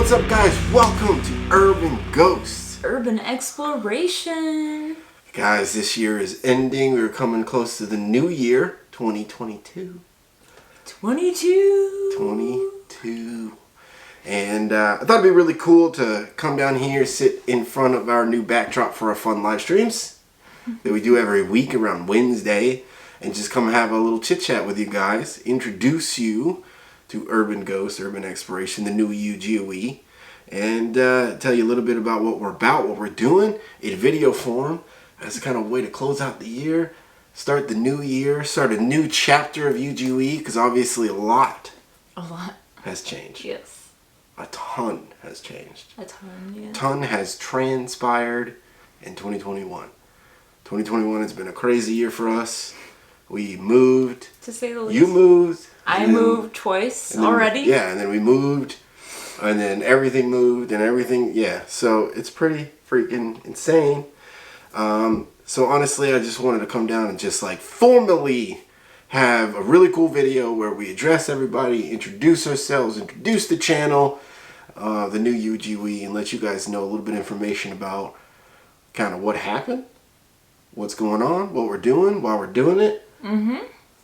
What's up, guys? Welcome to Urban Ghosts. Urban exploration. Guys, this year is ending. We're coming close to the new year, 2022. 22. And I thought it'd be really cool to come down here, sit in front of our new backdrop for our fun live streams that we do every week around Wednesday, and just come have a little chit chat with you guys, introduce you to Urban Ghosts, Urban Exploration, the new UGUE, and tell you a little bit about what we're doing in video form as a kind of way to close out the year, start the new year, start a new chapter of UGUE, because obviously a lot has changed. Yes. A ton has changed. A ton, yeah. A ton has transpired in 2021. 2021 has been a crazy year for us. We moved. To say the least. You moved. I moved twice already. Yeah, and then we moved, and then everything moved, and everything, yeah. So it's pretty freaking insane. So honestly, I just wanted to come down and just like formally have a really cool video where we address everybody, introduce ourselves, introduce the channel, the new UGUE, and let you guys know a little bit of information about kind of what happened, what's going on, what we're doing, why we're doing it. Mm-hmm.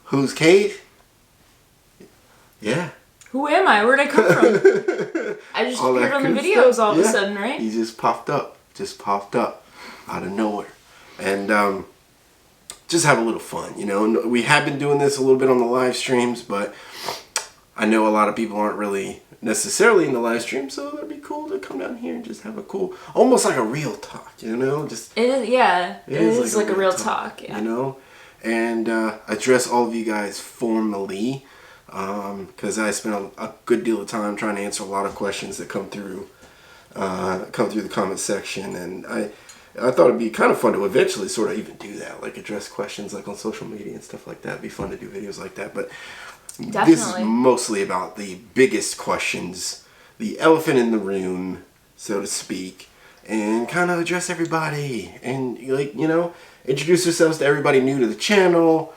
Who's Kate? Yeah. Who am I? Where'd I come from? I just appeared on the videos all of a sudden, right? He just popped up out of nowhere. And just have a little fun, you know. We have been doing this a little bit on the live streams, but I know a lot of people aren't really necessarily in the live stream, so it'd be cool to come down here and just have a cool, almost like a real talk, you know. Just it is, yeah. It is like a real talk, yeah. You know, and address all of you guys formally. Because I spent a good deal of time trying to answer a lot of questions that come through the comment section, and I thought it'd be kind of fun to eventually sort of even do that, like address questions like on social media and stuff like that. It'd be fun to do videos like that, but Definitely. This is mostly about the biggest questions, the elephant in the room, so to speak, and kind of address everybody, and like, you know, introduce yourselves to everybody new to the channel,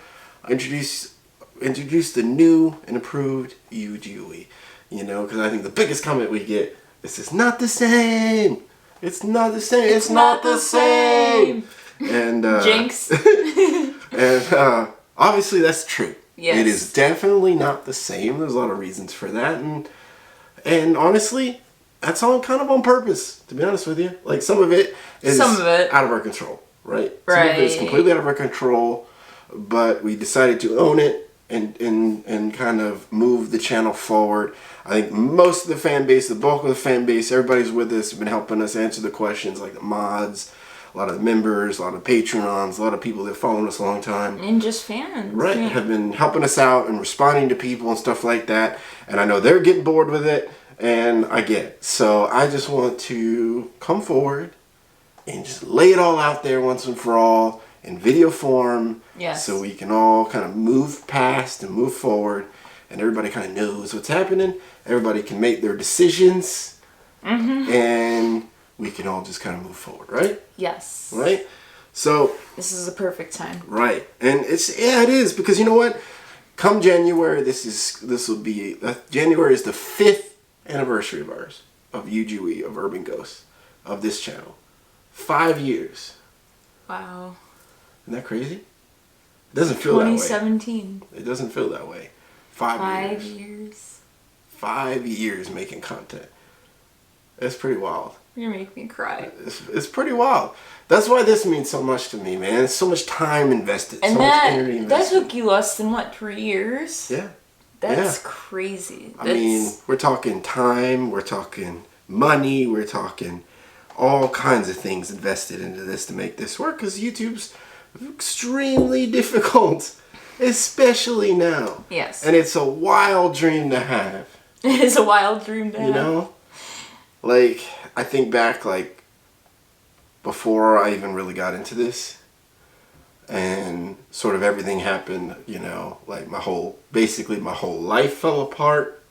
introduce the new and improved UGUE, you know, because I think the biggest comment we get is it's not the same. It's not the same. It's not the same. And Jinx. and obviously that's true. Yes. It is definitely not the same. There's a lot of reasons for that, and honestly, that's all kind of on purpose. To be honest with you, like some of it is out of our control, right? Right. Some of it is completely out of our control, but we decided to own it. And kind of move the channel forward. I think most of the fan base, the bulk of the fan base, everybody's with us, been helping us answer the questions, like the mods, a lot of the members, a lot of Patreons, a lot of people that have followed us a long time. And just fans. Right, have been helping us out and responding to people and stuff like that. And I know they're getting bored with it, and I get it. So I just want to come forward and just lay it all out there once and for all in video form. Yes. So we can all kind of move past and move forward, and everybody kind of knows what's happening. Everybody can make their decisions, and we can all just kind of move forward, right? Yes. Right? So this is a perfect time. Right. And it is, because you know what? Come January, January is the 5th anniversary of ours, of UGUE, of Urban Ghosts, of this channel. 5 years. Wow. Isn't that crazy? It doesn't feel that way. 2017. It doesn't feel that way. 5 years. 5 years. 5 years making content. That's pretty wild. You're gonna make me cry. It's pretty wild. That's why this means so much to me, man. It's so much time invested. And so much energy invested. that took you less than, what, 3 years? Yeah. That's crazy. I mean, we're talking time, we're talking money, we're talking all kinds of things invested into this to make this work, because YouTube's extremely difficult, especially now. Yes. And it's a wild dream to have. It is a wild dream to have. You know? Like, I think back, like, before I even really got into this, and sort of everything happened, you know, like basically my whole life fell apart.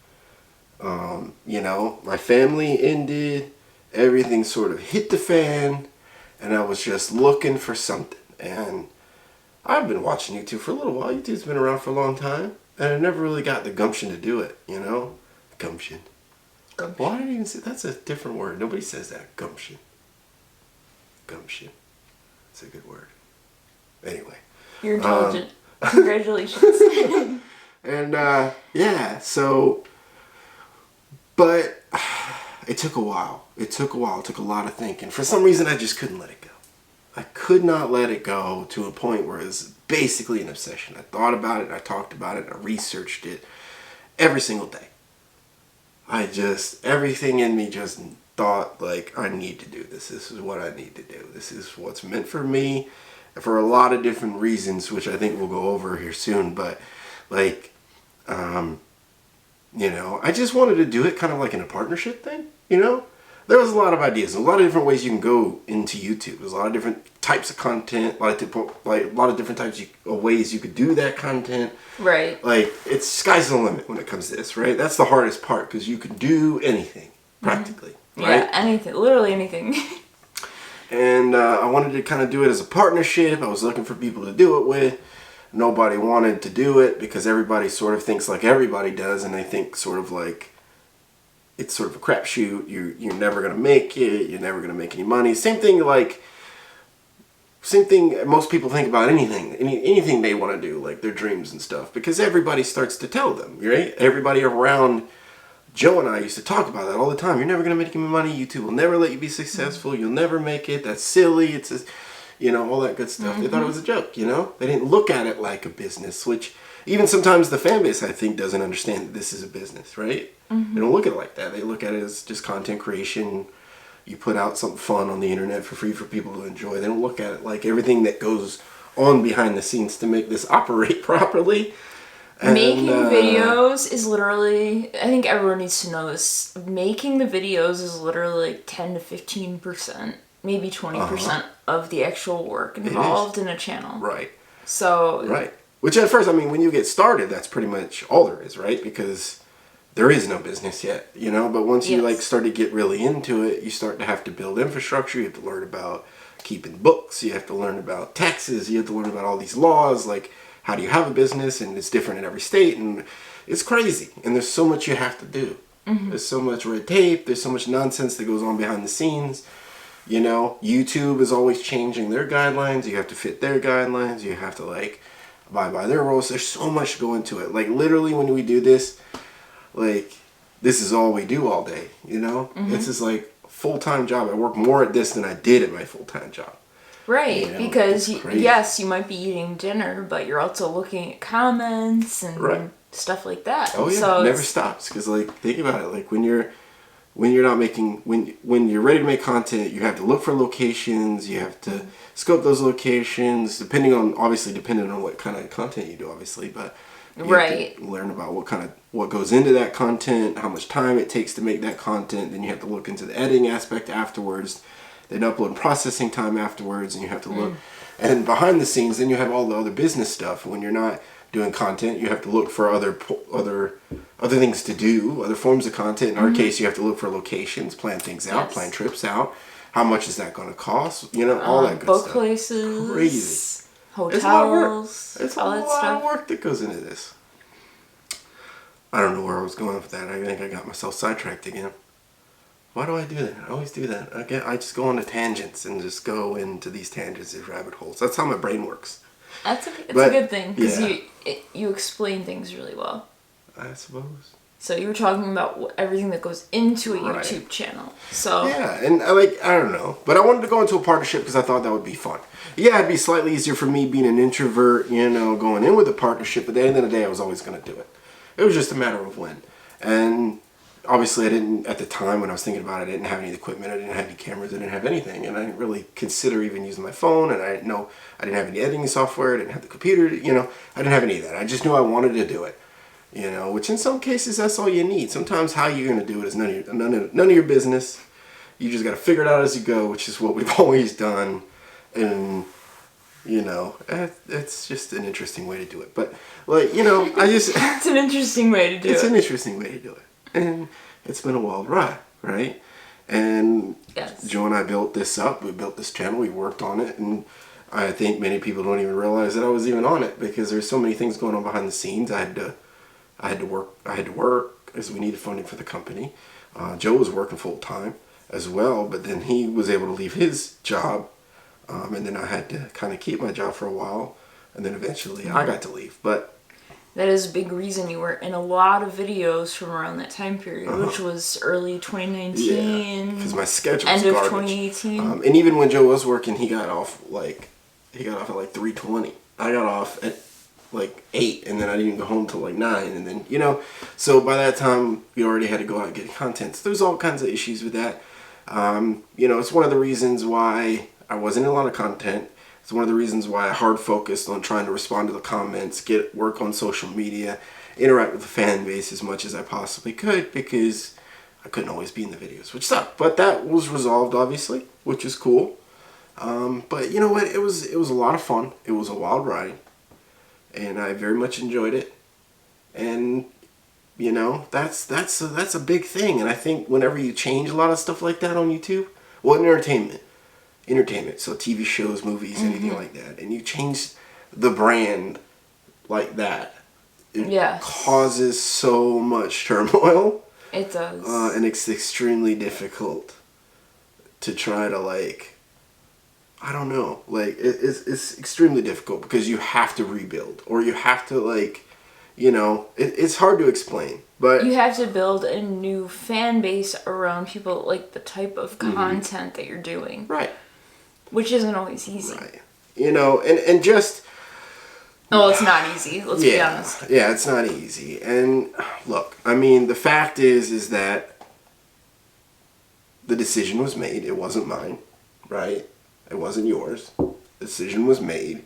You know, my family ended, everything sort of hit the fan, and I was just looking for something. And I've been watching YouTube for a little while. YouTube's been around for a long time, and I never really got the gumption to do it, you know? Gumption. Gumption. Why did I even say that's a different word? Nobody says that. Gumption. Gumption. It's a good word. Anyway. You're intelligent. Congratulations. And yeah, so, but it took a while. It took a while. It took a lot of thinking. For some reason, I just couldn't let it go. I could not let it go to a point where it was basically an obsession. I thought about it, I talked about it, I researched it every single day. Everything in me just thought, like, I need to do this. This is what I need to do. This is what's meant for me for a lot of different reasons, which I think we'll go over here soon. But, like, you know, I just wanted to do it kind of like in a partnership thing, you know? There was a lot of ideas, a lot of different ways you can go into YouTube. There's a lot of different types of content, a lot of different types of ways you could do that content. Right. Like, it's sky's the limit when it comes to this, right? That's the hardest part, because you can do anything, practically. Mm-hmm. Right? Yeah, anything, literally anything. And I wanted to kind of do it as a partnership. I was looking for people to do it with. Nobody wanted to do it because everybody sort of thinks like everybody does, and they think sort of like it's sort of a crapshoot. You're never gonna make it. You're never gonna make any money. Same thing most people think about anything they want to do, like their dreams and stuff, because everybody starts to tell them, right? Everybody around Joe and I used to talk about that all the time. You're never gonna make any money. YouTube will never let you be successful. You'll never make it. That's silly. It's just, you know, all that good stuff. Mm-hmm. They thought it was a joke, you know? They didn't look at it like a business, which even sometimes the fan base, I think, doesn't understand that this is a business, right? Mm-hmm. They don't look at it like that. They look at it as just content creation. You put out something fun on the internet for free for people to enjoy. They don't look at it like everything that goes on behind the scenes to make this operate properly. And, making videos is literally, I think everyone needs to know this, making the videos is literally like 10 to 15%, maybe 20% of the actual work involved in a channel. Right. So... Right. Which at first, I mean, when you get started, that's pretty much all there is, right? Because there is no business yet, you know? But once you, like, start to get really into it, you start to have to build infrastructure. You have to learn about keeping books. You have to learn about taxes. You have to learn about all these laws, like, how do you have a business? And it's different in every state. And it's crazy. And there's so much you have to do. Mm-hmm. There's so much red tape. There's so much nonsense that goes on behind the scenes. You know, YouTube is always changing their guidelines. You have to fit their guidelines. You have to, like, abide by their rules. There's so much to go into it. Like, literally, when we do this, like, this is all we do all day, you know? Mm-hmm. This is, like, a full-time job. I work more at this than I did at my full-time job. Right, you know? Because, yes, you might be eating dinner, but you're also looking at comments and stuff like that. Oh, yeah, so it never stops. Because, like, think about it. Like, when you're not making, when you're ready to make content, you have to look for locations, you have to scope those locations, depending on what kind of content you do, obviously, but you have to learn about what goes into that content, how much time it takes to make that content, then you have to look into the editing aspect afterwards, then upload and processing time afterwards, and you have to look, and behind the scenes, then you have all the other business stuff. When you're not doing content, you have to look for other things to do, other forms of content. In our case, you have to look for locations, plan things out, plan trips out. How much is that going to cost? You know, all that good book stuff. Places, crazy hotels, it's a lot of work. It's all a that lot stuff. of work that goes into this. I don't know where I was going with that. I think I got myself sidetracked again. Why do I do that? I always do that. I just go on tangents and just go into these tangents, these rabbit holes. That's how my brain works. It's a good thing because you explain things really well. I suppose. So you were talking about everything that goes into a YouTube channel. So yeah, and I don't know, but I wanted to go into a partnership because I thought that would be fun. Yeah, it'd be slightly easier for me being an introvert, you know, going in with a partnership. But at the end of the day, I was always going to do it. It was just a matter of when. And obviously, I didn't at the time when I was thinking about it. I didn't have any equipment. I didn't have any cameras. I didn't have anything, and I didn't really consider even using my phone. And I didn't have any editing software. I didn't have the computer. You know, I didn't have any of that. I just knew I wanted to do it. You know, which in some cases that's all you need. Sometimes how you're going to do it is none of your business. You just got to figure it out as you go, which is what we've always done. And you know, it's just an interesting way to do it. But like, you know, it's an interesting way to do it. It's an interesting way to do it, and it's been a wild ride, right? And Joe and I built this up. We built this channel. We worked on it, and I think many people don't even realize that I was even on it because there's so many things going on behind the scenes. I had to work as we needed funding for the company. Joe was working full time as well, but then he was able to leave his job, and then I had to kind of keep my job for a while, and then eventually I got to leave. But that is a big reason you were in a lot of videos from around that time period, which was early 2019. Yeah, because my schedule was end of garbage. 2018. And even when Joe was working, he got off at like 3:20. I got off at like 8, and then I didn't go home till like 9, and then, you know, so by that time we already had to go out and get content. So there's all kinds of issues with that. You know, it's one of the reasons why I wasn't in a lot of content. It's one of the reasons why I hard focused on trying to respond to the comments, get work on social media, interact with the fan base as much as I possibly could, because I couldn't always be in the videos, which sucked. But that was resolved, obviously, which is cool. But you know what? It was a lot of fun. It was a wild ride, and I very much enjoyed it. And you know, that's a big thing. And I think whenever you change a lot of stuff like that on YouTube, well, in entertainment, so TV shows, movies, anything like that, and you change the brand like that, it causes so much turmoil. It does. And it's extremely difficult to try to, like, I don't know, like, it's extremely difficult because you have to rebuild, or you have to, like, you know, it's hard to explain. But you have to build a new fan base around people, like the type of content that you're doing. Right. Which isn't always easy. Right. You know, and just... Oh, it's not easy. Let's be honest. Yeah, it's not easy. And look, I mean, the fact is that the decision was made. It wasn't mine, right? It wasn't yours. The decision was made.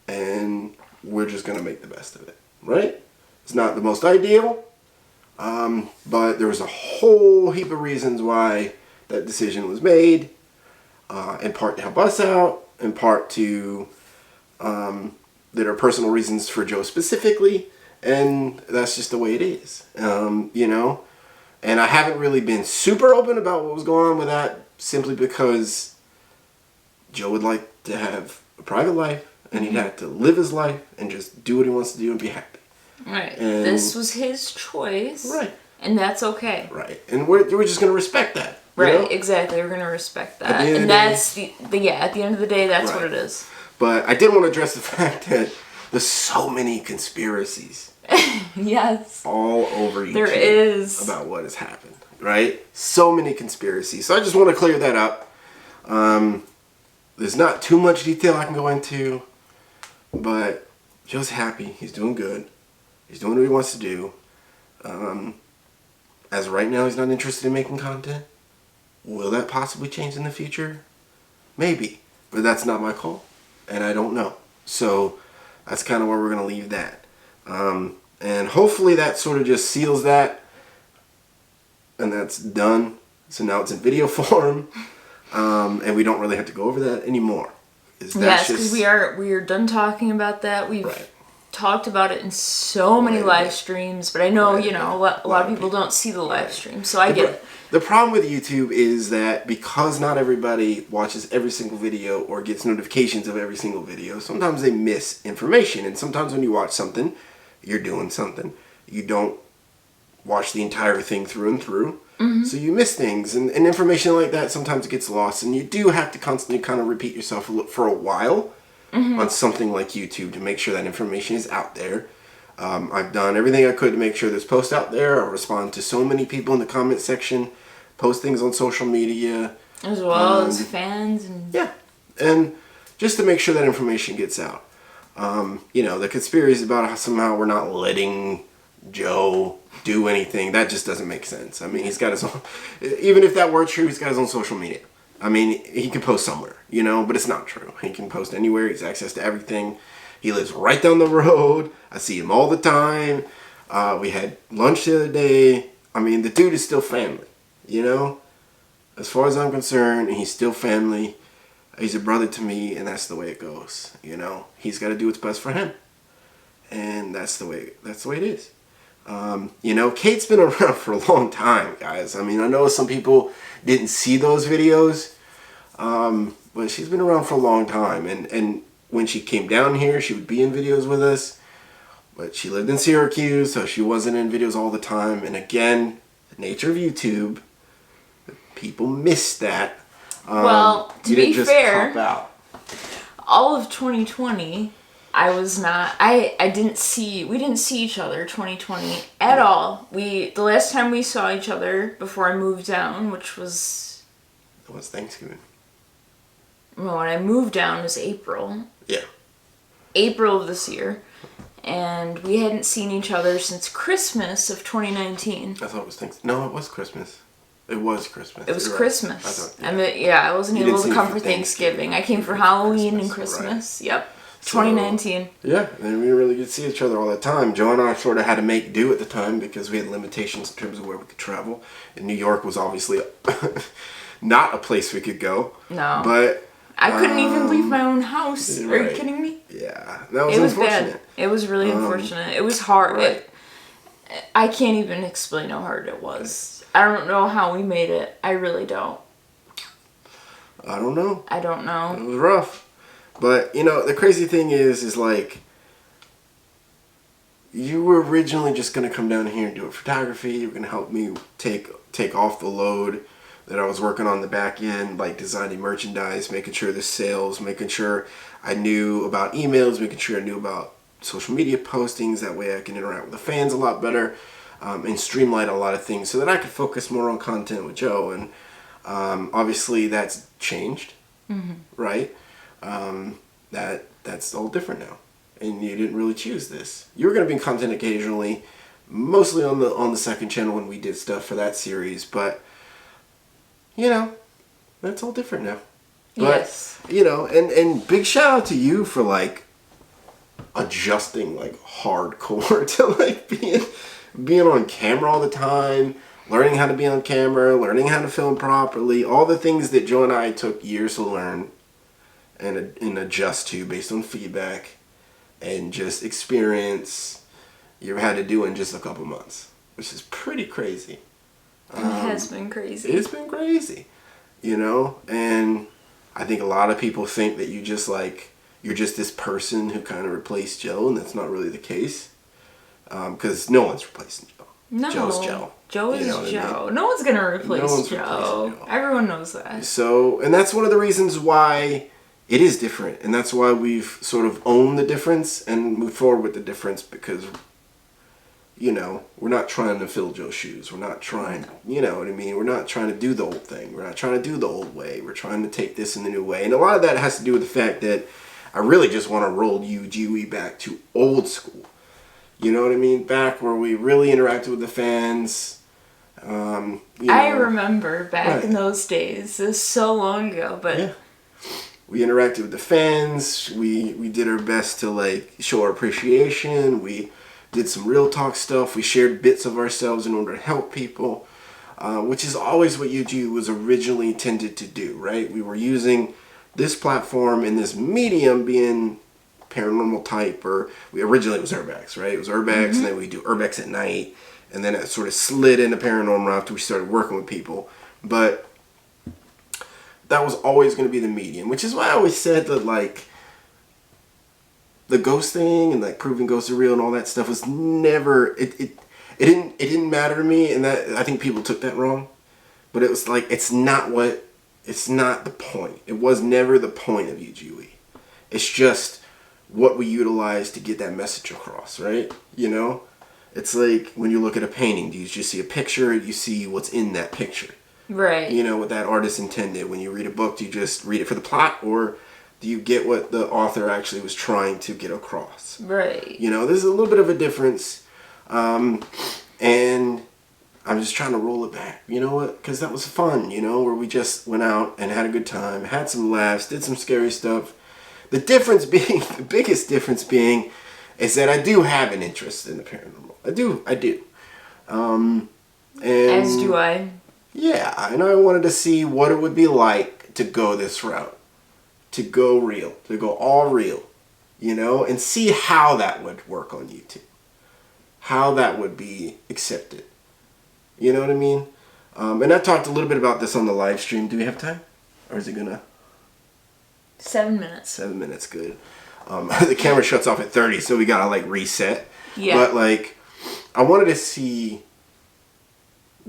And we're just going to make the best of it, right? It's not the most ideal, but there was a whole heap of reasons why that decision was made. In part to help us out, in part to, there are personal reasons for Joe specifically, and that's just the way it is, you know? And I haven't really been super open about what was going on with that, simply because Joe would like to have a private life, and he'd have to live his life and just do what he wants to do and be happy. Right. And this was his choice. Right. And that's okay. Right. And we're just going to respect that. Right, know? Exactly. We're going to respect that. And that's at the end of the day, that's what it is. But I did want to address the fact that there's so many conspiracies. Yes. All over YouTube. There is. About what has happened, right? So many conspiracies. So I just want to clear that up. There's not too much detail I can go into, but Joe's happy. He's doing good. He's doing what he wants to do. As of right now, he's not interested in making content. Will that possibly change in the future? Maybe. But that's not my call. And I don't know. So that's kind of where we're going to leave that. And hopefully that sort of just seals that. And that's done. So now it's in video form. And we don't really have to go over that anymore. Yes, because we are done talking about that. We've talked about it in so many live streams, but I know, you know, a lot of people don't see the live stream, so I get it. The problem with YouTube is that because not everybody watches every single video or gets notifications of every single video, sometimes they miss information. And sometimes when you watch something, you're doing something. You don't watch the entire thing through and through. Mm-hmm. So you miss things. And information like that sometimes gets lost. And you do have to constantly kind of repeat yourself for a while on something like YouTube to make sure that information is out there. I've done everything I could to make sure there's posts out there. I respond to so many people in the comment section, post things on social media. As well as fans. And just to make sure that information gets out. You know, the conspiracy about how somehow we're not letting Joe do anything, that just doesn't make sense. I mean, he's got his own, even if that were true, he's got his own social media. I mean, he can post somewhere, you know, but it's not true. He can post anywhere. He has access to everything. He lives right down the road. I see him all the time. We had lunch the other day. I mean, the dude is still family, you know? As far as I'm concerned, he's still family. He's a brother to me, and that's the way it goes, you know? He's got to do what's best for him. And that's the way it is. You know, Kate's been around for a long time, guys. I mean, I know some people didn't see those videos, but she's been around for a long time. And when she came down here, she would be in videos with us. But she lived in Syracuse, so she wasn't in videos all the time. And again, the nature of YouTube, people miss that. Well, to you be didn't just fair, pop out. all of 2020, I was not. I didn't see. We didn't see each other 2020 at all. The last time we saw each other before I moved down, which was. It was Thanksgiving. Well, when I moved down was April. Yeah. April of this year. And we hadn't seen each other since Christmas of 2019. I thought it was Thanksgiving. No, it was Christmas. It was Christmas. It was You're Christmas. Right. I thought, I wasn't You able didn't to see come me for for Thanksgiving. Thanksgiving. I came You for came for Halloween and Christmas, Christmas. Yep. So, 2019. Yeah, and we didn't really get to see each other all the time. Joe and I sort of had to make do at the time because we had limitations in terms of where we could travel. And New York was obviously not a place we could go. No. But I couldn't even leave my own house. Are right. you kidding me? Yeah, that was It was unfortunate. bad. It was really unfortunate. It was hard. Right. I can't even explain how hard it was. I don't know how we made it. I really don't. I don't know. I don't know. It was rough. But, you know, the crazy thing is like, you were originally just going to come down here and do photography. You were going to help me take off the load that I was working on the back end, like designing merchandise, making sure the sales, making sure I knew about emails, making sure I knew about social media postings. That way I can interact with the fans a lot better and streamline a lot of things so that I could focus more on content with Joe. And obviously that's changed, right? That's all different now. And you didn't really choose this. You were going to be in content occasionally, mostly on the second channel when we did stuff for that series, but you know, that's all different now. But, Yes. you know, and big shout out to you for like adjusting like hardcore to like being on camera all the time, learning how to be on camera, learning how to film properly, all the things that Joe and I took years to learn and adjust to based on feedback and just experience you've had to do in just a couple months, which is pretty crazy. It has been crazy. It's been crazy, you know, and I think a lot of people think that you're just this person who kind of replaced Joe, and that's not really the case, because no one's replacing Joe. No. Joe's Joe. Joe is You know what I Joe. mean? No one's going to replace No one's Joe. replacing Joe. Everyone knows that. So, and that's one of the reasons why it is different, and that's why we've sort of owned the difference and moved forward with the difference, because you know, we're not trying to fill Joe's shoes. We're not trying, you know what I mean? We're not trying to do the old thing. We're not trying to do the old way. We're trying to take this in the new way. And a lot of that has to do with the fact that I really just want to roll UGUE back to old school. You know what I mean? Back where we really interacted with the fans. You know, I remember back Right. in those days. It was so long ago, but yeah. We interacted with the fans. We did our best to like show our appreciation. We did some real talk stuff. We shared bits of ourselves in order to help people, which is always what UGUE was originally intended to do, right? We were using this platform and this medium being paranormal type, or originally it was urbex, right? It was urbex, and then we do urbex at night, and then it sort of slid into paranormal after we started working with people. But that was always going to be the medium, which is why I always said that like the ghost thing and like proving ghosts are real and all that stuff was never it didn't matter to me, and that I think people took that wrong. But it was like it's not the point. It was never the point of UGUE. It's just what we utilize to get that message across, right? You know? It's like when you look at a painting, do you just see a picture, or do you see what's in that picture? right. You know, what that artist intended. When you read a book, do you just read it for the plot, or do you get what the author actually was trying to get across? Right. You know, there's a little bit of a difference. And I'm just trying to roll it back. You know what? Because that was fun, you know, where we just went out and had a good time, had some laughs, did some scary stuff. The difference being, the biggest difference being, is that I do have an interest in the paranormal. I do. And As do I. yeah, and I wanted to see what it would be like to go this route. To go real. To go all real. You know? And see how that would work on YouTube. How that would be accepted. You know what I mean? And I talked a little bit about this on the live stream. Do we have time? Or is it gonna... 7 minutes. 7 minutes, good. The camera shuts off at 30, so we gotta like reset. Yeah. But like, I wanted to see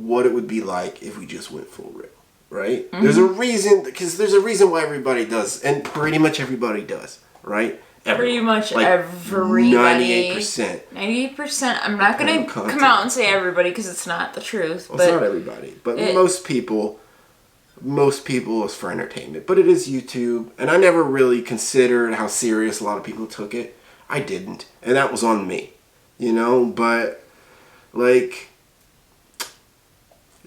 what it would be like if we just went full real, right? There's a reason, because there's a reason why everybody does, and pretty much everybody does, right? Pretty much like everybody. 98%. 98%. I'm not going to come out and say everybody because it's not the truth. Well, but it's not everybody, but most people is for entertainment. But it is YouTube, and I never really considered how serious a lot of people took it. I didn't, and that was on me, you know? But, like,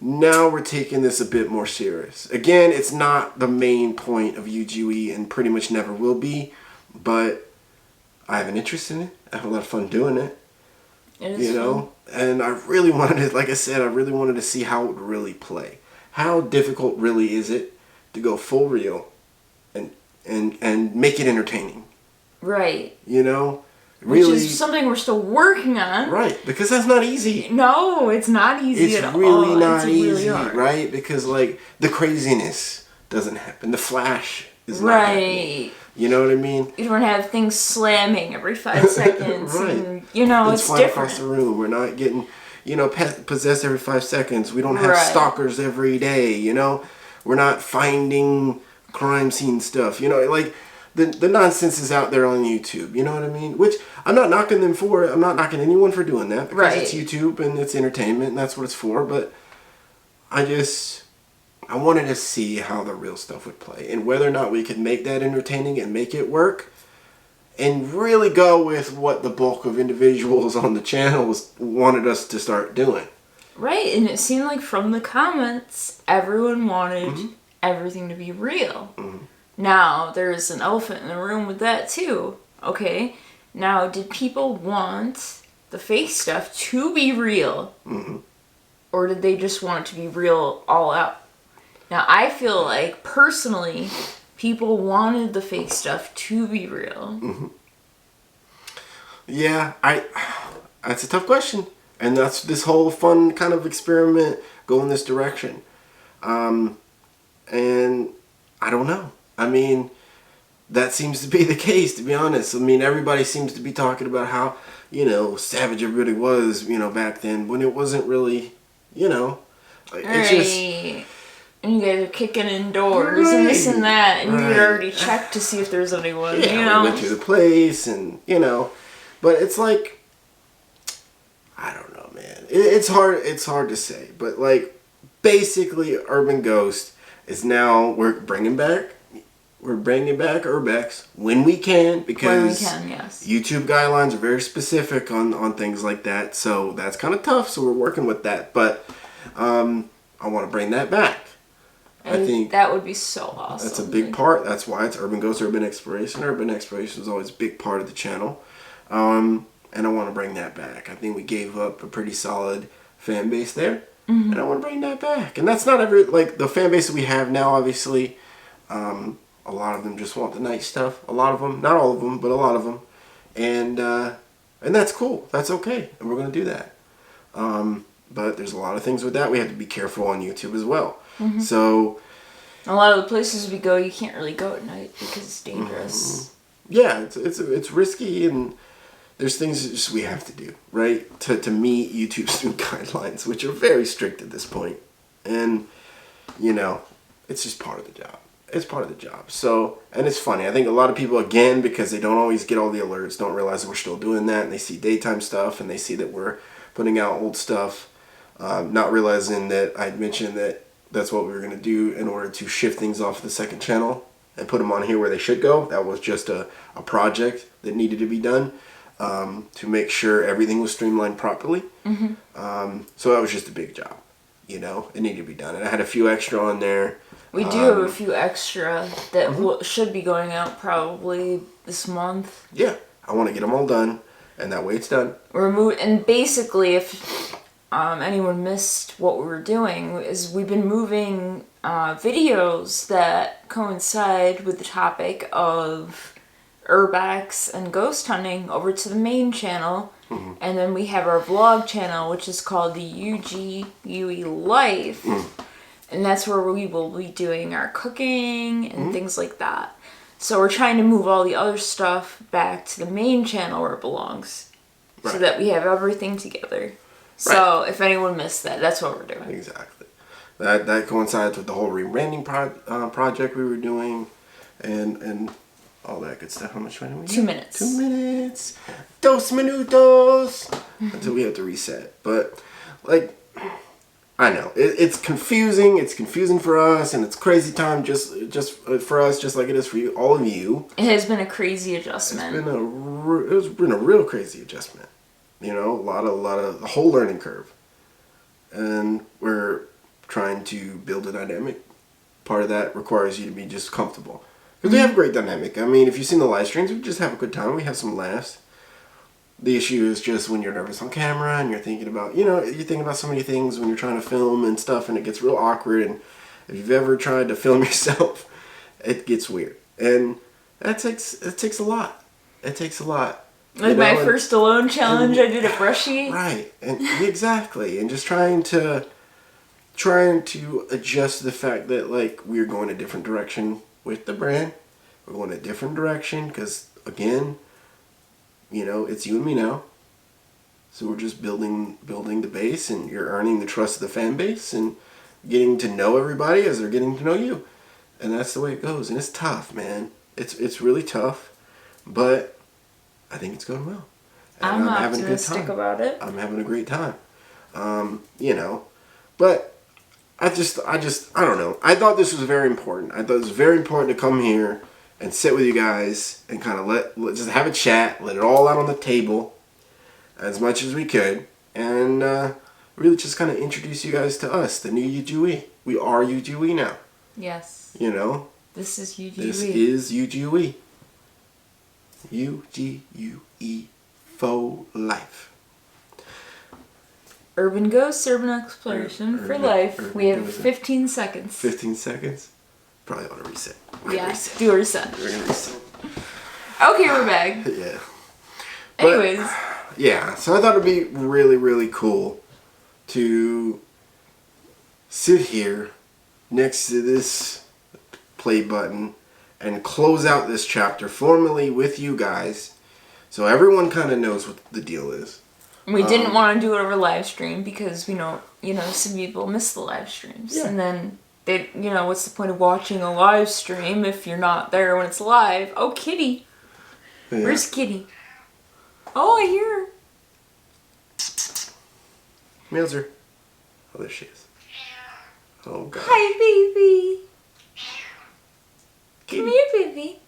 now we're taking this a bit more serious. Again, it's not the main point of UGUE, and pretty much never will be. But I have an interest in it. I have a lot of fun doing it. It is fun. And I really wanted to, like I said, I really wanted to see how it would really play. How difficult really is it to go full real and make it entertaining? Right. You know? Really, which is something we're still working on. Right, because that's not easy. No, it's not easy at all. It's really not easy, right? Because, like, the craziness doesn't happen. The flash is not happening. You know what I mean? You don't have things slamming every 5 seconds. Right. And, you know, it's flying different. Across the room. We're not getting, possessed every 5 seconds. We don't have stalkers every day, you know? We're not finding crime scene stuff. You know, like, the nonsense is out there on YouTube. You know what I mean? Which, I'm not knocking them for it. I'm not knocking anyone for doing that. Because it's YouTube and it's entertainment and that's what it's for. But I wanted to see how the real stuff would play and whether or not we could make that entertaining and make it work and really go with what the bulk of individuals on the channel wanted us to start doing. Right, and it seemed like from the comments, everyone wanted everything to be real. Now, there's an elephant in the room with that too. Okay, now did people want the fake stuff to be real? Or did they just want it to be real all out? Now, I feel like, personally, people wanted the fake stuff to be real. Yeah, that's a tough question. And that's this whole fun kind of experiment going this direction. And I don't know. I mean, that seems to be the case, to be honest. I mean, everybody seems to be talking about how, savage everybody was, back then, when it wasn't really, it's just... And you guys are kicking indoors and this and that, and you had already checked to see if there's anyone, we went to the place, and, but it's like, I don't know, man. It's hard to say, but, like, basically, Urban Ghost is now, we're bringing back urbex when we can, because YouTube guidelines are very specific on things like that, so that's kind of tough, so we're working with that, but I want to bring that back. And I think that would be so awesome. That's a big part. That's why it's Urban Ghost, Urban Exploration. Urban Exploration is always a big part of the channel. And I want to bring that back. I think we gave up a pretty solid fan base there. And I want to bring that back. And that's not the fan base that we have now, obviously. A lot of them just want the nice stuff. A lot of them. Not all of them, but a lot of them. And that's cool. That's okay. And we're going to do that. But there's a lot of things with that. We have to be careful on YouTube as well. So a lot of the places we go, you can't really go at night because it's dangerous. Yeah, it's risky, and there's things just we have to do, right? To meet YouTube's new guidelines, which are very strict at this point. And, it's just part of the job. It's part of the job. So, and it's funny. I think a lot of people, again, because they don't always get all the alerts, don't realize that we're still doing that, and they see daytime stuff, and they see that we're putting out old stuff, not realizing that I'd mentioned that that's what we were going to do in order to shift things off the second channel and put them on here where they should go. That was just a project that needed to be done to make sure everything was streamlined properly. So that was just a big job. It needed to be done. And I had a few extra on there. We do have a few extra that should be going out probably this month. Yeah, I want to get them all done, and that way it's done. And basically, if anyone missed what we were doing, is we've been moving videos that coincide with the topic of urbex and ghost hunting over to the main channel. And then we have our vlog channel, which is called the UGUE Life. And that's where we will be doing our cooking and things like that. So we're trying to move all the other stuff back to the main channel where it belongs. So that we have everything together. So if anyone missed that, that's what we're doing. Exactly. That coincides with the whole rebranding project we were doing, and all that good stuff. How much time do we 2 minutes. 2 minutes. 2 minutos. Until we have to reset. But, like, I know. It's confusing. It's confusing for us, and it's crazy time just for us, just like it is for you, all of you. It has been a crazy adjustment. It's been a real crazy adjustment. You know, a lot of the whole learning curve. And we're trying to build a dynamic. Part of that requires you to be just comfortable. Because we have a great dynamic. I mean, if you've seen the live streams, we just have a good time. We have some laughs. The issue is just when you're nervous on camera and you're thinking about, so many things when you're trying to film and stuff, and it gets real awkward. And if you've ever tried to film yourself, it gets weird. And it takes a lot. It takes a lot. Like my first alone challenge, I did a brushy. Right. And exactly. And just trying to adjust to the fact that, like, we're going a different direction with the brand. We're going a different direction because, again, it's you and me now. So we're just building the base, and you're earning the trust of the fan base and getting to know everybody as they're getting to know you. And that's the way it goes. And it's tough, man. It's really tough, but I think it's going well. And I'm optimistic about it. I'm having a great time. But I don't know. I thought this was very important. I thought it was very important to come here and sit with you guys and kind of let just have a chat, let it all out on the table as much as we could, and really just kind of introduce you guys to us, the new UGUE. We are UGUE now. Yes. This is UGUE. This is UGUE. UGUE for life. Urban Ghosts, Urban Exploration for life. We have 15 seconds. 15 seconds? Probably ought to reset. Do a reset. We're going to reset. Okay, we're back. Yeah. Anyways. Yeah, so I thought it'd be really, really cool to sit here next to this play button and close out this chapter formally with you guys so everyone kind of knows what the deal is. We didn't want to do it over live stream because we know, some people miss the live streams. Yeah. And then, what's the point of watching a live stream if you're not there when it's live? Oh, Kitty. Yeah. Where's Kitty? Oh, I hear her. Meows her. Oh, there she is. Oh, God. Hi, baby. Come here, baby.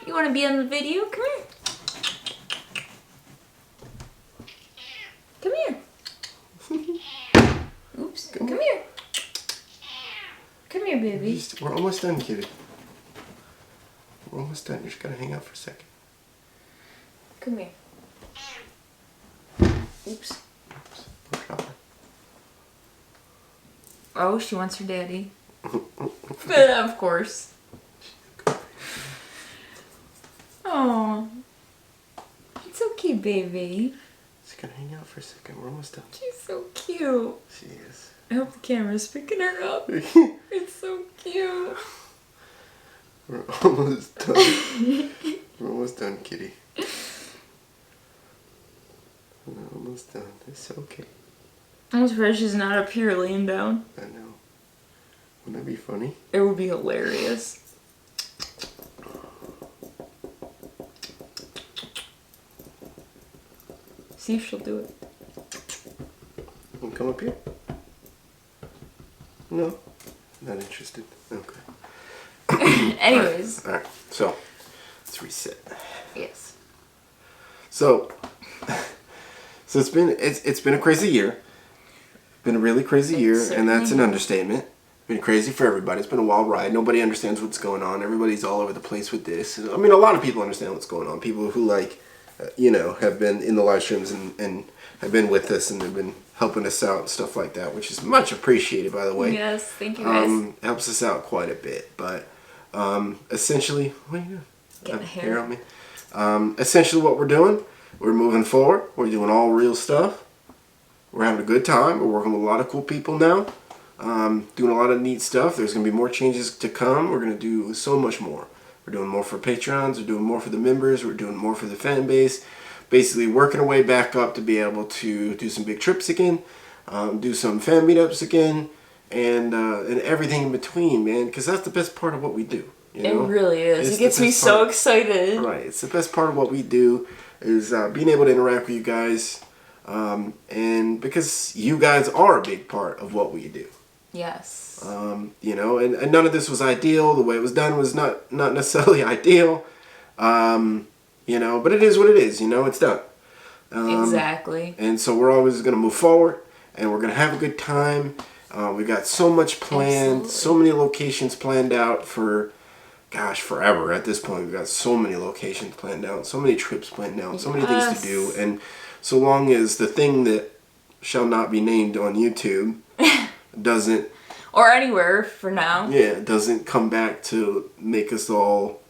You want to be on the video? Come here. Come here. Oops. Come here. Come here, baby. We're almost done, kitty. We're almost done. You just gotta hang out for a second. Come here. Oops. Oh, she wants her daddy. But of course. Oh. It's okay, baby. Just gonna hang out for a second. We're almost done. She's so cute. She is. I hope the camera's picking her up. It's so cute. We're almost done. We're almost done, kitty. We're almost done. It's okay. I'm surprised she's not up here laying down. I know. Wouldn't that be funny? It would be hilarious. See if she'll do it. You come up here? No? Not interested. Okay. Anyways. All right. So, let's reset. Yes. So it's been a crazy year. Been a really crazy year, and that's an understatement. Been crazy for everybody. It's been a wild ride. Nobody understands what's going on. Everybody's all over the place with this. I mean, a lot of people understand what's going on. People who have been in the live streams and have been with us and have been helping us out and stuff like that, which is much appreciated, by the way. Yes, thank you guys. Helps us out quite a bit. But essentially, what are you doing? Getting hair on me. Essentially, what we're doing, we're moving forward. We're doing all real stuff. We're having a good time. We're working with a lot of cool people now. Doing a lot of neat stuff. There's going to be more changes to come. We're going to do so much more. We're doing more for Patreons. We're doing more for the members. We're doing more for the fan base. basically working our way back up to be able to do some big trips again, do some fan meetups again, and everything in between, man. Because that's the best part of what we do. You know? It really is. It's It gets me so excited. Right. It's the best part of what we do is being able to interact with you guys, and because you guys are a big part of what we do. Yes. You know, and none of this was ideal. The way it was done was not necessarily ideal. You know, but it is what it is. You know, it's done. Exactly. And so we're always going to move forward, and we're going to have a good time. We've got so much planned, Absolutely. so many locations planned out for, gosh, forever at this point. We've got so many locations planned out, so many trips planned out, so many things to do. And so long as the thing that shall not be named on YouTube doesn't... Or anywhere for now. Yeah, doesn't come back to make us all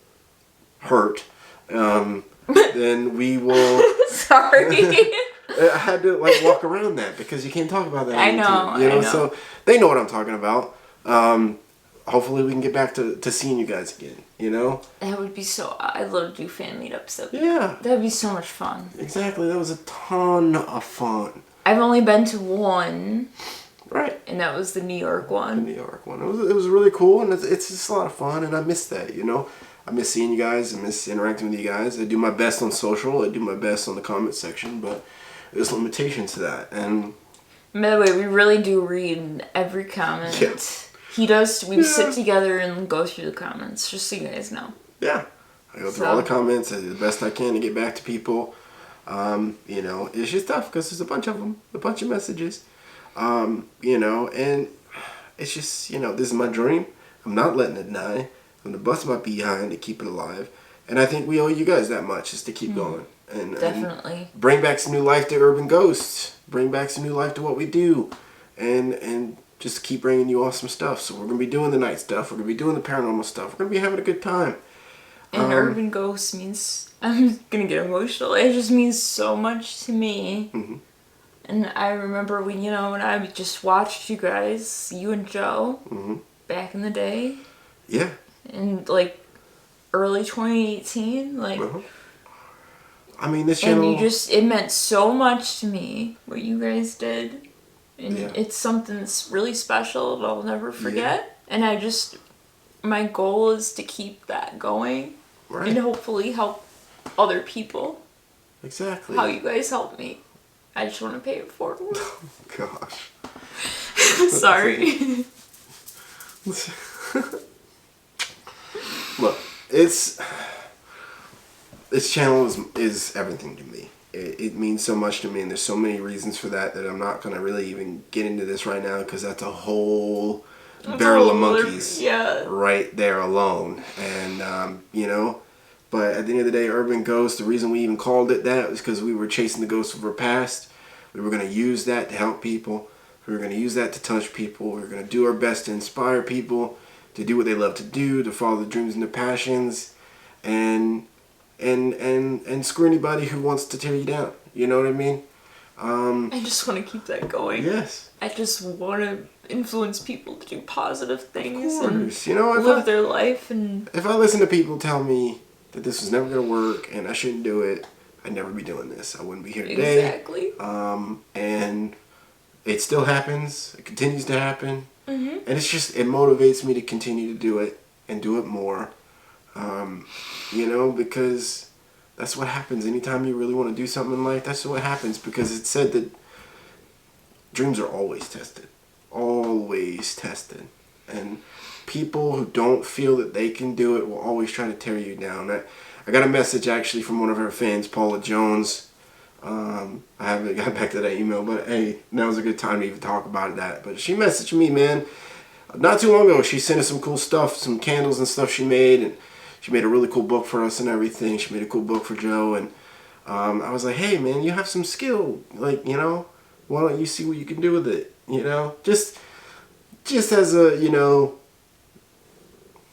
hurt, then we will... Sorry. I had to like walk around that because you can't talk about that. I know, you know. I know. So they know what I'm talking about. Hopefully we can get back to seeing you guys again. You know. That would be so... I'd love to do fan meetups. Yeah. That would be so much fun. Exactly. That was a ton of fun. I've only been to one. Right. And that was the New York one. The New York one. It was really cool, and it's just a lot of fun, and I miss that. You know. I miss seeing you guys. I miss interacting with you guys. I do my best on social. I do my best on the comment section, but there's limitations to that. And by the way, we really do read every comment. Yeah. He does. We sit together and go through the comments, just so you guys know. yeah, I go through all the comments. I do the best I can to get back to people. You know, it's just tough because there's a bunch of them, a bunch of messages. You know, and it's just, you know, this is my dream. I'm not letting it die. I'm going to bust my behind to keep it alive. And I think we owe you guys that much, is to keep going. And Definitely. bring back some new life to Urban Ghosts. Bring back some new life to what we do. And just keep bringing you awesome stuff. So we're going to be doing the night stuff. We're going to be doing the paranormal stuff. We're going to be having a good time. And Urban Ghosts means... I'm going to get emotional. It just means so much to me. Mm-hmm. And I remember when, you know, when I just watched you guys, you and Joe, back in the day. Yeah. In, like, early 2018. Like... I mean, this channel... And it meant so much to me, what you guys did. And Yeah. it's something that's really special that I'll never forget. And my goal is to keep that going. Right. And hopefully help other people. Exactly. How you guys helped me. I just want to pay it forward. Gosh. Sorry. Look, this channel is everything to me. It means so much to me, and there's so many reasons for that I'm not going to really even get into this right now, because that's a whole barrel of monkeys right there alone. And, you know, but at the end of the day, Urban Ghost, the reason we even called it that was because we were chasing the ghosts of our past. We were going to use that to help people. We were going to use that to touch people. We were going to do our best to inspire people to do what they love to do, to follow their dreams and their passions, and screw anybody who wants to tear you down. You know what I mean? I just want to keep that going. Yes. I just want to influence people to do positive things Of course. and You know, live their life. And if I listen to people tell me that this was never going to work and I shouldn't do it, I'd never be doing this. I wouldn't be here today. Exactly. And it still happens. It continues to happen. Mm-hmm. And it motivates me to continue to do it and do it more. You know, because that's what happens anytime you really want to do something in life. That's what happens, because it's said that dreams are always tested. Always tested. And people who don't feel that they can do it will always try to tear you down. I got a message actually from one of her fans, Paula Jones. I haven't got back to that email, but hey, now's a good time to even talk about that. But she messaged me, man, not too long ago. She sent us some cool stuff, some candles and stuff she made, and she made a really cool book for us and everything. She made a cool book for Joe, and I was like, hey, man, you have some skill. Like, you know, why don't you see what you can do with it? You know, just as a, you know,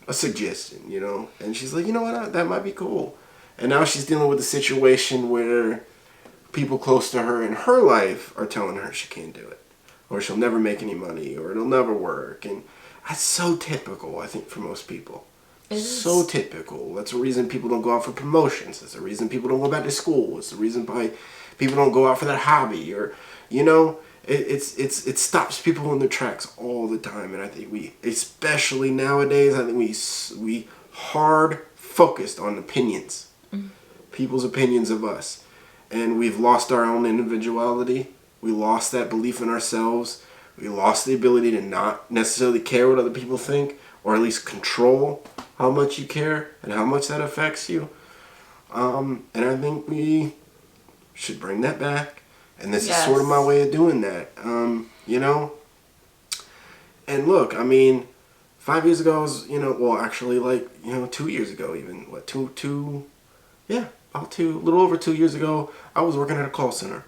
a suggestion, you know. And she's like, you know what, that might be cool. And now she's dealing with a situation where people close to her in her life are telling her she can't do it, or she'll never make any money, or it'll never work. And that's so typical, I think, for most people. So typical. That's the reason people don't go out for promotions. That's the reason people don't go back to school. It's the reason why people don't go out for that hobby. Or, it stops people in their tracks all the time. And I think we, especially nowadays, I think we hard focused on opinions. People's opinions of us. And we've lost our own individuality. We lost that belief in ourselves. We lost the ability to not necessarily care what other people think, or at least control how much you care and how much that affects you. And I think we should bring that back. And this is sort of my way of doing that. And look, 5 years ago I was, about 2 years ago even. A little over 2 years ago, I was working at a call center.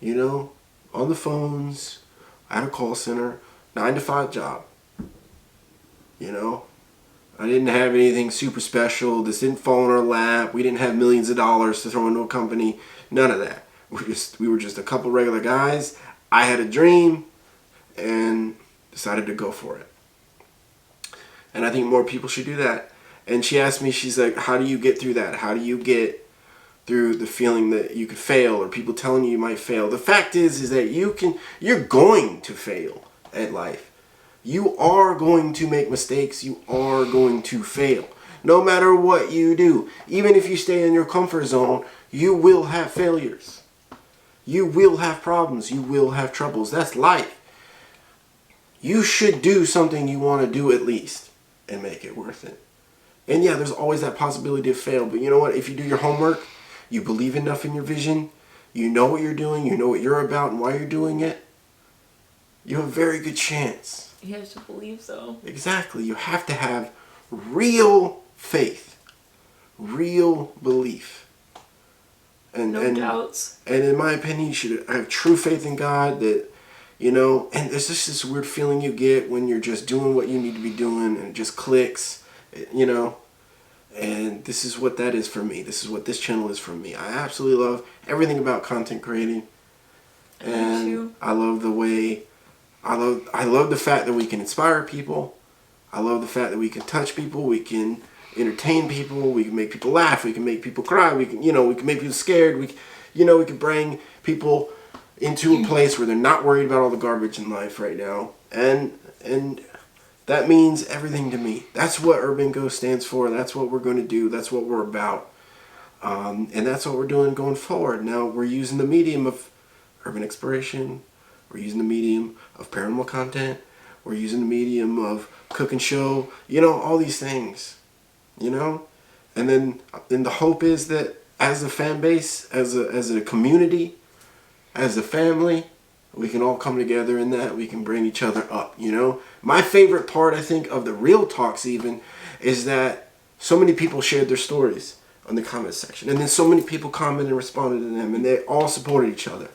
On the phones, at a call center, 9 to 5 job. I didn't have anything super special. This didn't fall in our lap. We didn't have millions of dollars to throw into a company. None of that. We were just a couple regular guys. I had a dream and decided to go for it. And I think more people should do that. And she asked me, she's like, how do you get through that? How do you get through the feeling that you could fail, or people telling you might fail? The fact is that you're going to fail at life. You are going to make mistakes. You are going to fail. No matter what you do, even if you stay in your comfort zone, you will have failures. You will have problems. You will have troubles. That's life. You should do something you want to do at least and make it worth it. And yeah, there's always that possibility to fail. But you know what? If you do your homework, you believe enough in your vision, you know what you're doing, you know what you're about and why you're doing it, you have a very good chance. You have to believe so. Exactly. You have to have real faith, real belief. No doubts. And in my opinion, you should have true faith in God that, and there's just this weird feeling you get when you're just doing what you need to be doing and it just clicks, And this is what that is for me. This is what this channel is for me. I absolutely love everything about content creating. And I love the way, I love the fact that we can inspire people. I love the fact that we can touch people. We can entertain people. We can make people laugh. We can make people cry. We can, we can make people scared. We can bring people into a place where they're not worried about all the garbage in life right now. And that means everything to me. That's what Urban Go stands for. That's what we're going to do. That's what we're about. And that's what we're doing going forward. Now we're using the medium of urban exploration. We're using the medium of paranormal content. We're using the medium of cook and show. All these things. And then the hope is that as a fan base, as a community, as a family, we can all come together in that. We can bring each other up, My favorite part, I think, of the real talks even, is that so many people shared their stories on the comment section. And then so many people commented and responded to them. And they all supported each other.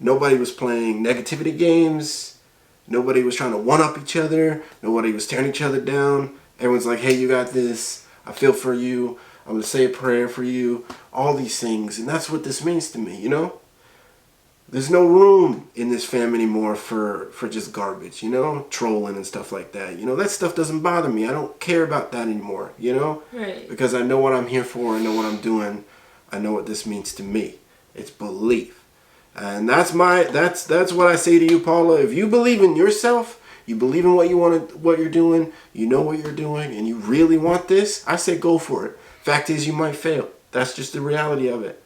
Nobody was playing negativity games. Nobody was trying to one-up each other. Nobody was tearing each other down. Everyone's like, hey, you got this. I feel for you. I'm going to say a prayer for you. All these things. And that's what this means to me, There's no room in this fam anymore for just garbage, trolling and stuff like that. That stuff doesn't bother me. I don't care about that anymore, Right. Because I know what I'm here for. I know what I'm doing. I know what this means to me. It's belief. And that's what I say to you, Paula. If you believe in yourself, you believe in what you're doing, you know what you're doing, and you really want this, I say go for it. Fact is, you might fail. That's just the reality of it.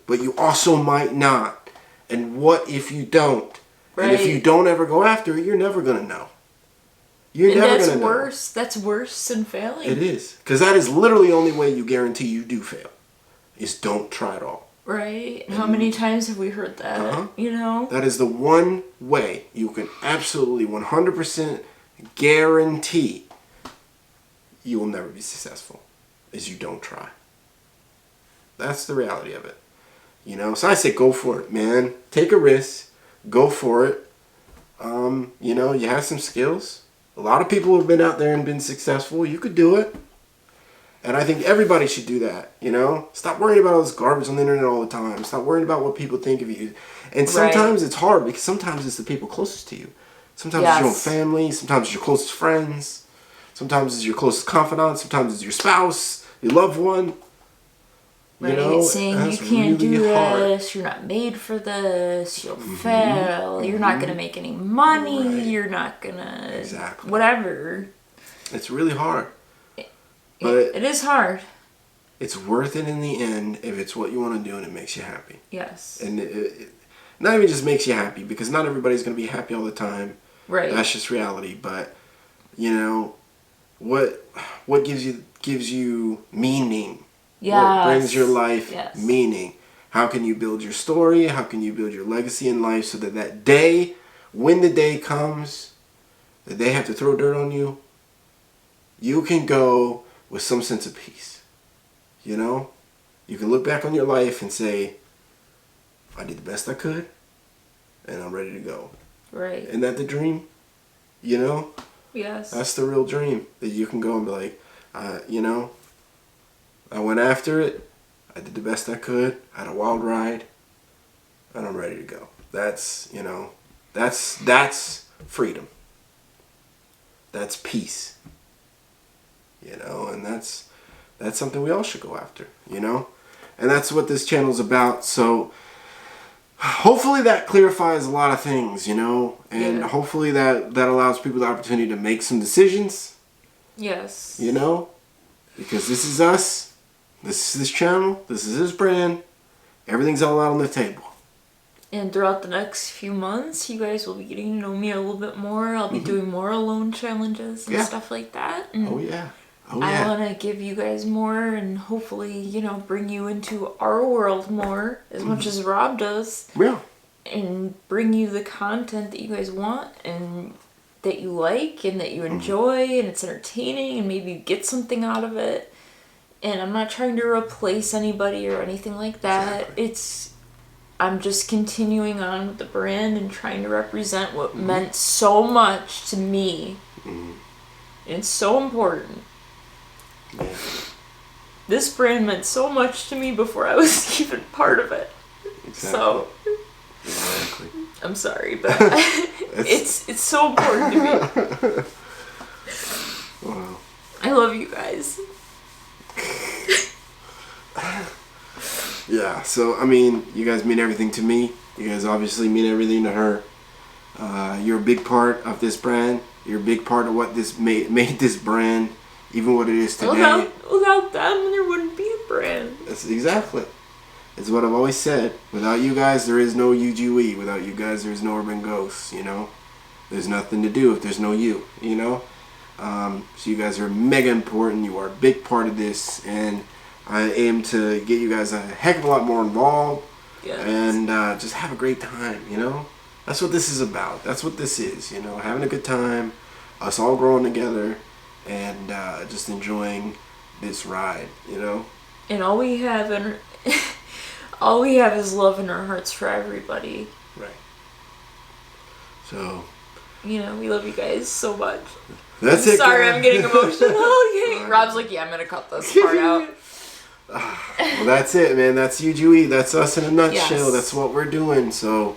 But you also might not. And what if you don't? Right. And if you don't ever go after it, you're never going to know. You're never going to know. That's worse. That's worse than failing. It is. Because that is literally the only way you guarantee you do fail. Is don't try at all. Right. And how many times have we heard that? That is the one way you can absolutely 100% guarantee you will never be successful. Is you don't try. That's the reality of it. So I say go for it, man. Take a risk. Go for it. You have some skills. A lot of people have been out there and been successful. You could do it. And I think everybody should do that, Stop worrying about all this garbage on the internet all the time. Stop worrying about what people think of you. And sometimes it's hard because sometimes it's the people closest to you. Sometimes it's your own family. Sometimes it's your closest friends. Sometimes it's your closest confidant. Sometimes it's your spouse, your loved one. Right, saying you can't do this, you're not made for this, you'll fail, you're not going to make any money, you're not going to... Whatever. It's really hard. But it is hard. It's worth it in the end if it's what you want to do and it makes you happy. Yes. And it not even just makes you happy, because not everybody's going to be happy all the time. Right. That's just reality. But, you know, what gives you meaning? What brings your life meaning? How can you build your story? How can you build your legacy in life so that day, when the day comes, that they have to throw dirt on you, you can go with some sense of peace. You know? You can look back on your life and say, I did the best I could, and I'm ready to go. Right. Isn't that the dream? You know? Yes. That's the real dream. That you can go and be like, you know, I went after it. I did the best I could. I had a wild ride. And I'm ready to go. That's, you know, that's freedom. That's peace. You know, and that's something we all should go after, you know? And that's what this channel's about. So hopefully that clarifies a lot of things, you know? And hopefully that allows people the opportunity to make some decisions. Yes. You know? Because this is us. This is this channel. This is his brand. Everything's all out on the table. And throughout the next few months, you guys will be getting to know me a little bit more. I'll be doing more alone challenges and stuff like that. And oh, yeah. I want to give you guys more and hopefully, you know, bring you into our world more as much as Rob does. Yeah. And bring you the content that you guys want and that you like and that you enjoy and it's entertaining and maybe you get something out of it. And I'm not trying to replace anybody or anything like that. I'm just continuing on with the brand and trying to represent what meant so much to me. And it's so important. Yeah. This brand meant so much to me before I was even part of it. Exactly. So, I'm sorry, but it's so important to me. Wow. I love you guys. Yeah, so, I mean, you guys mean everything to me. You guys obviously mean everything to her. You're a big part of this brand. You're a big part of what this made this brand, even what it is today. Without them, there wouldn't be a brand. That's exactly. It's what I've always said. Without you guys, there is no UGUE. Without you guys, there's no Urban Ghosts, you know? There's nothing to do if there's no you, you know? So you guys are mega important. You are a big part of this, and I aim to get you guys a heck of a lot more involved and just have a great time, you know? That's what this is about. That's what this is, you know? Having a good time, us all growing together, and just enjoying this ride, you know? And all we have is love in our hearts for everybody. Right. So, you know, we love you guys so much. That's it. Sorry, I'm getting emotional. Okay. Rob's like, yeah, I'm gonna cut this part out. Well, that's it, man. That's UGUE. That's us in a nutshell. Yes. That's what we're doing. So,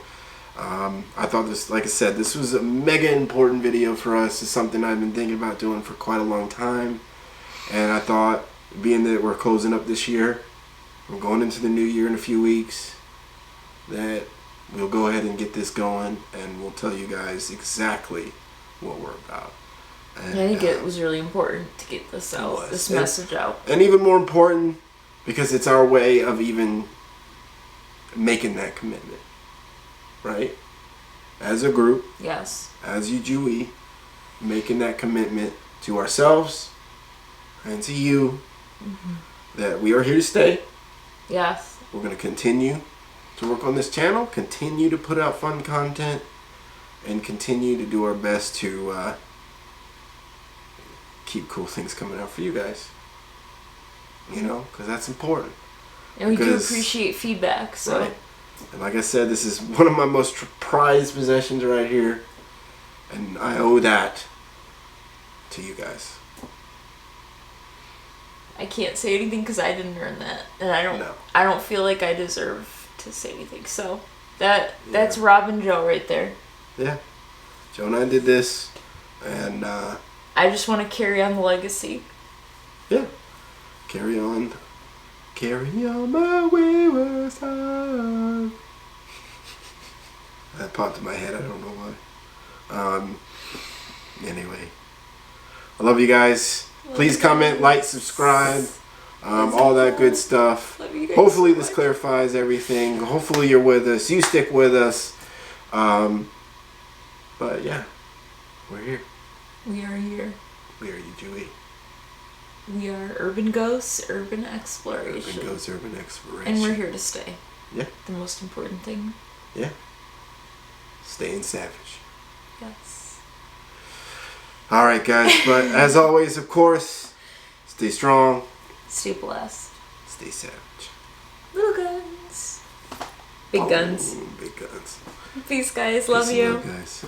I thought this, like I said, this was a mega important video for us. It's something I've been thinking about doing for quite a long time. And I thought, being that we're closing up this year, we're going into the new year in a few weeks, that we'll go ahead and get this going, and we'll tell you guys exactly what we're about. And, I think it was really important to get this out, this message out. And even more important, because it's our way of even making that commitment, right? As a group, yes, as UGUE, making that commitment to ourselves and to you, that we are here to stay. Yes. We're going to continue to work on this channel, continue to put out fun content, and continue to do our best to keep cool things coming out for you guys. You know, because that's important. And we do appreciate feedback. So. Right. And like I said, this is one of my most prized possessions right here. And I owe that to you guys. I can't say anything because I didn't earn that. And I don't feel like I deserve to say anything. So that's Rob and Joe right there. Yeah. Joe and I did this, and I just want to carry on the legacy. Yeah. Carry on my wayward son. That popped in my head. I don't know why. Anyway, I love you guys. Please comment, like, subscribe, all that good stuff. Love you guys Hopefully so this much. clarifies everything. Hopefully you're with us. You stick with us. But yeah, we're here. We are here. We are UGUE. We are urban ghosts, urban exploration. Urban Ghost Urban Exploration. And we're here to stay. Yeah. The most important thing. Yeah. Staying savage. Yes. All right, guys. But as always, of course, stay strong. Stay blessed. Stay savage. Little guns. Big guns. Big guns. Peace, guys. Love Peace and you. love, guys.